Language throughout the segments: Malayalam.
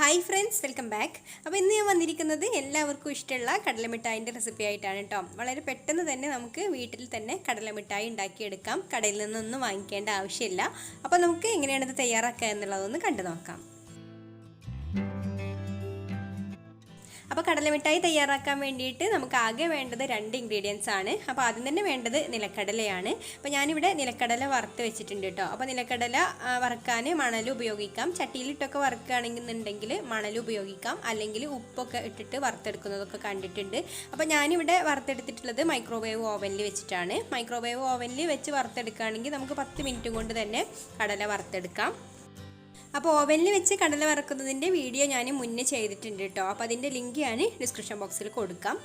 Hi friends, welcome back. അപ്പോൾ ഇന്ന് ഞാൻ വന്നിരിക്കുന്നത് എല്ലാവർക്കും ഇഷ്ടമുള്ള കടല മിഠായിന്റെ റെസിപ്പി ആയിട്ടാണ് ട്ടോ. വളരെ പെട്ടെന്ന് തന്നെ നമുക്ക് വീട്ടിൽ തന്നെ കടല മിഠായി ഉണ്ടാക്കി എടുക്കാം. കടയിൽ നിന്നൊന്നും വാങ്ങിക്കേണ്ട ആവശ്യമില്ല. അപ്പോൾ നമുക്ക് എങ്ങനെയാണ് ഇത് തയ്യാറാക്കുക എന്നുള്ളതൊന്ന് കണ്ടു നോക്കാം. അപ്പോൾ കടല മിഠായി തയ്യാറാക്കാൻ വേണ്ടിയിട്ട് നമുക്ക് ആകെ വേണ്ടത് 2 ഇൻഗ്രീഡിയൻസ് ആണ്. അപ്പോൾ ആദ്യം തന്നെ വേണ്ടത് നിലക്കടലയാണ്. അപ്പോൾ ഞാനിവിടെ നിലക്കടല വറുത്ത് വെച്ചിട്ടുണ്ട് കേട്ടോ. അപ്പോൾ നിലക്കടല വറുക്കാൻ മണൽ ഉപയോഗിക്കാം. ചട്ടിയിലിട്ടൊക്കെ വറുക്കുകയാണെന്നുണ്ടെങ്കിൽ മണൽ ഉപയോഗിക്കാം, അല്ലെങ്കിൽ ഉപ്പൊക്കെ ഇട്ടിട്ട് വറുത്തെടുക്കുന്നതൊക്കെ കണ്ടിട്ടുണ്ട്. അപ്പോൾ ഞാനിവിടെ വറുത്തെടുത്തിട്ടുള്ളത് മൈക്രോവേവ് ഓവനിൽ വെച്ചിട്ടാണ്. മൈക്രോവേവ് ഓവനിൽ വെച്ച് വറുത്തെടുക്കുകയാണെങ്കിൽ നമുക്ക് 10 മിനിറ്റ് കൊണ്ട് തന്നെ കടല വറുത്തെടുക്കാം. അപ്പോൾ ഓവനിൽ വെച്ച് കടല വറക്കുന്നതിൻ്റെ വീഡിയോ ഞാൻ മുന്നേ ചെയ്തിട്ടുണ്ട് കേട്ടോ. അപ്പോൾ അതിൻ്റെ ലിങ്ക് ഞാൻ ഡിസ്ക്രിപ്ഷൻ ബോക്സിൽ കൊടുക്കാം.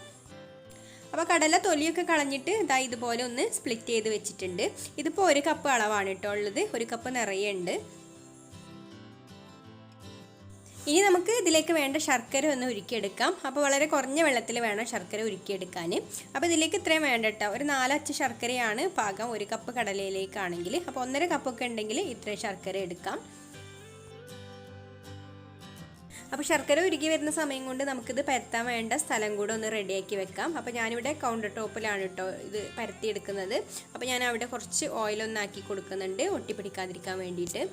അപ്പോൾ കടല തൊലിയൊക്കെ കളഞ്ഞിട്ട് ഇതുപോലെ ഒന്ന് സ്പ്ലിറ്റ് ചെയ്ത് വെച്ചിട്ടുണ്ട്. ഇതിപ്പോൾ 1 കപ്പ് അളവാണ് കേട്ടോ ഉള്ളത്, 1 കപ്പ് നിറയെ ഉണ്ട്. ഇനി നമുക്ക് ഇതിലേക്ക് വേണ്ട ശർക്കര ഒന്ന് ഉരുക്കിയെടുക്കാം. അപ്പോൾ വളരെ കുറഞ്ഞ വെള്ളത്തിൽ വേണം ശർക്കര ഉരുക്കിയെടുക്കാൻ. അപ്പോൾ ഇതിലേക്ക് ഇത്രയും വേണ്ട കേട്ടോ, ഒരു 4 അച്ച് ശർക്കരയാണ് പാകം 1 കപ്പ് കടലയിലേക്കാണെങ്കിൽ. അപ്പോൾ 1.5 കപ്പൊക്കെ ഉണ്ടെങ്കിൽ ഇത്രയും ശർക്കര എടുക്കാം. അപ്പോൾ ശർക്കര ഉരുകി വരുന്ന സമയം കൊണ്ട് നമുക്കിത് പരത്താൻ വേണ്ട സ്ഥലം കൂടെ ഒന്ന് റെഡിയാക്കി വെക്കാം. അപ്പോൾ ഞാനിവിടെ കൗണ്ടർ ടോപ്പിലാണ് കേട്ടോ ഇത് പരത്തിയെടുക്കുന്നത്. അപ്പോൾ ഞാൻ അവിടെ കുറച്ച് ഓയിലൊന്നാക്കി കൊടുക്കുന്നുണ്ട് ഒട്ടിപ്പിടിക്കാതിരിക്കാൻ വേണ്ടിയിട്ട്.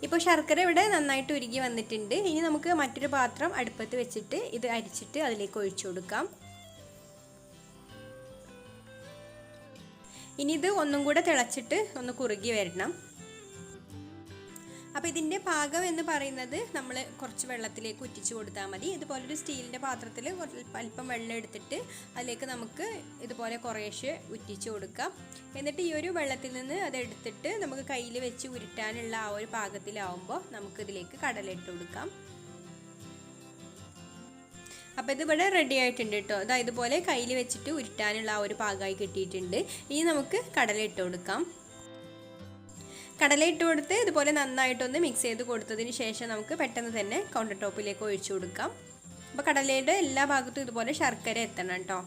ഇപ്പോൾ ശർക്കര ഇവിടെ നന്നായിട്ട് ഉരുകി വന്നിട്ടുണ്ട്. ഇനി നമുക്ക് മറ്റൊരു പാത്രം അടുപ്പത്ത് വെച്ചിട്ട് ഇത് അരിച്ചിട്ട് അതിലേക്ക് ഒഴിച്ചു കൊടുക്കാം. ഇനി ഇത് ഒന്നും കൂടെ തിളച്ചിട്ട് ഒന്ന് കുറുകി വരണം. അപ്പോൾ ഇതിൻ്റെ പാകം എന്ന് പറയുന്നത് നമ്മൾ കുറച്ച് വെള്ളത്തിലേക്ക് ഉറ്റിച്ച് കൊടുത്താൽ മതി. ഇതുപോലൊരു സ്റ്റീലിൻ്റെ പാത്രത്തിൽ അല്പം വെള്ളം എടുത്തിട്ട് അതിലേക്ക് നമുക്ക് ഇതുപോലെ കുറേശ്ശെ ഉറ്റിച്ച് കൊടുക്കാം. എന്നിട്ട് ഈ ഒരു വെള്ളത്തിൽ നിന്ന് അതെടുത്തിട്ട് നമുക്ക് കയ്യിൽ വെച്ച് ഉരുട്ടാനുള്ള ആ ഒരു പാകത്തിലാവുമ്പോൾ നമുക്കിതിലേക്ക് കടല ഇട്ട് കൊടുക്കാം. അപ്പോൾ ഇതിവിടെ റെഡി ആയിട്ടുണ്ട് കേട്ടോ. ഇതുപോലെ കയ്യിൽ വെച്ചിട്ട് ഉരുട്ടാനുള്ള ആ ഒരു പാകമായി കിട്ടിയിട്ടുണ്ട്. ഇനി നമുക്ക് കടല ഇട്ട് കൊടുക്കാം. കടല ഇട്ട് കൊടുത്ത് ഇതുപോലെ നന്നായിട്ടൊന്ന് മിക്സ് ചെയ്ത് കൊടുത്തതിന് ശേഷം നമുക്ക് പെട്ടെന്ന് തന്നെ കൗണ്ടർ ടോപ്പിലേക്ക് ഒഴിച്ചു കൊടുക്കാം. അപ്പോൾ കടലയുടെ എല്ലാ ഭാഗത്തും ഇതുപോലെ ശർക്കര എത്തണം കേട്ടോ.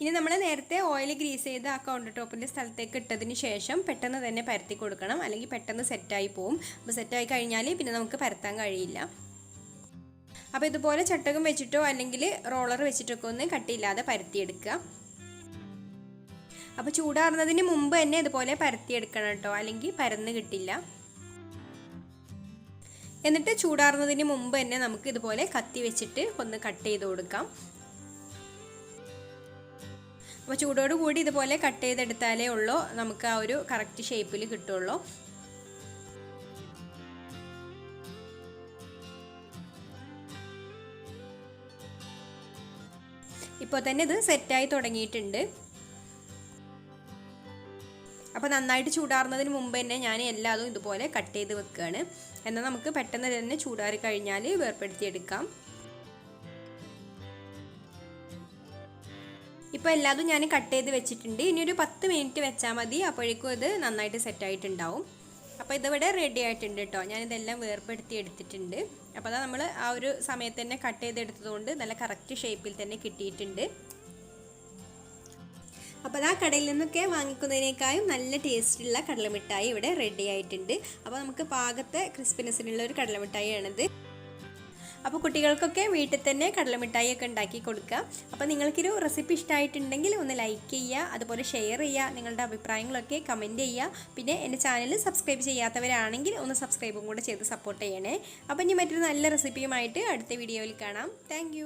ഇനി നമ്മൾ നേരത്തെ ഓയിൽ ഗ്രീസ് ചെയ്ത് ആ കൗണ്ടർ ടോപ്പിൻ്റെ സ്ഥലത്തേക്ക് ഇട്ടതിന് ശേഷം പെട്ടെന്ന് തന്നെ പരത്തി കൊടുക്കണം, അല്ലെങ്കിൽ പെട്ടെന്ന് സെറ്റായി പോവും. അപ്പോൾ സെറ്റായി കഴിഞ്ഞാൽ പിന്നെ നമുക്ക് പരത്താൻ കഴിയില്ല. അപ്പോൾ ഇതുപോലെ ചട്ടകം വെച്ചിട്ടോ അല്ലെങ്കിൽ റോളർ വെച്ചിട്ടൊക്കെ ഒന്ന് കട്ടിയില്ലാതെ പരത്തിയെടുക്കുക. അപ്പോൾ ചൂടാറുന്നതിന് മുമ്പ് തന്നെ ഇതുപോലെ പരത്തിയെടുക്കണം കേട്ടോ, അല്ലെങ്കിൽ പരന്ന് കിട്ടില്ല. എന്നിട്ട് ചൂടാറുന്നതിന് മുമ്പ് തന്നെ നമുക്ക് ഇതുപോലെ കത്തി വെച്ചിട്ട് ഒന്ന് കട്ട് ചെയ്ത് കൊടുക്കാം. അപ്പോൾ ചൂടോടുകൂടി ഇതുപോലെ കട്ട് ചെയ്തെടുത്താലേ ഉള്ളൂ നമുക്ക് ആ ഒരു കറക്റ്റ് ഷേപ്പിൽ കിട്ടുള്ളൂ. ഇപ്പോൾ തന്നെ ഇത് സെറ്റായി തുടങ്ങിയിട്ടുണ്ട്. അപ്പോൾ നന്നായിട്ട് ചൂടാറുന്നതിന് മുമ്പ് തന്നെ ഞാൻ എല്ലാതും ഇതുപോലെ കട്ട് ചെയ്ത് വെക്കുകയാണ്. എന്നാൽ നമുക്ക് പെട്ടെന്ന് തന്നെ ചൂടാറി കഴിഞ്ഞാൽ വേർപ്പെടുത്തിയെടുക്കാം. ഇപ്പോൾ എല്ലാതും ഞാൻ കട്ട് ചെയ്ത് വെച്ചിട്ടുണ്ട്. ഇനി ഒരു 10 മിനിറ്റ് വെച്ചാൽ മതി, അപ്പോഴേക്കും ഇത് നന്നായിട്ട് സെറ്റായിട്ടുണ്ടാവും. അപ്പോൾ ഇതിവിടെ റെഡി ആയിട്ടുണ്ട് കേട്ടോ. ഞാനിതെല്ലാം വേർപ്പെടുത്തി എടുത്തിട്ടുണ്ട്. അപ്പോൾ അതാ നമ്മൾ ആ ഒരു സമയത്ത് തന്നെ കട്ട് ചെയ്തെടുത്തതുകൊണ്ട് നല്ല കറക്റ്റ് ഷേപ്പിൽ തന്നെ കിട്ടിയിട്ടുണ്ട്. അപ്പോൾ ആ കടയിൽ നിന്നൊക്കെ വാങ്ങിക്കുന്നതിനേക്കാളും നല്ല ടേസ്റ്റുള്ള കടലമിഠായി ഇവിടെ റെഡി ആയിട്ടുണ്ട്. അപ്പോൾ നമുക്ക് പാകത്തെ ക്രിസ്പിനെസ്സിനുള്ള ഒരു കടലമിഠായിയാണിത്. അപ്പോൾ കുട്ടികൾക്കൊക്കെ വീട്ടിൽ തന്നെ കടലമിഠായി ഒക്കെ ഉണ്ടാക്കി കൊടുക്കുക. അപ്പോൾ നിങ്ങൾക്കൊരു റെസിപ്പി ഇഷ്ടമായിട്ടുണ്ടെങ്കിൽ ഒന്ന് ലൈക്ക് ചെയ്യുക, അതുപോലെ ഷെയർ ചെയ്യുക, നിങ്ങളുടെ അഭിപ്രായങ്ങളൊക്കെ കമൻറ്റ് ചെയ്യുക. പിന്നെ എൻ്റെ ചാനൽ സബ്സ്ക്രൈബ് ചെയ്യാത്തവരാണെങ്കിൽ ഒന്ന് സബ്സ്ക്രൈബും കൂടെ ചെയ്ത് സപ്പോർട്ട് ചെയ്യണേ. അപ്പോൾ ഇനി മറ്റൊരു നല്ല റെസിപ്പിയുമായിട്ട് അടുത്ത വീഡിയോയിൽ കാണാം. താങ്ക്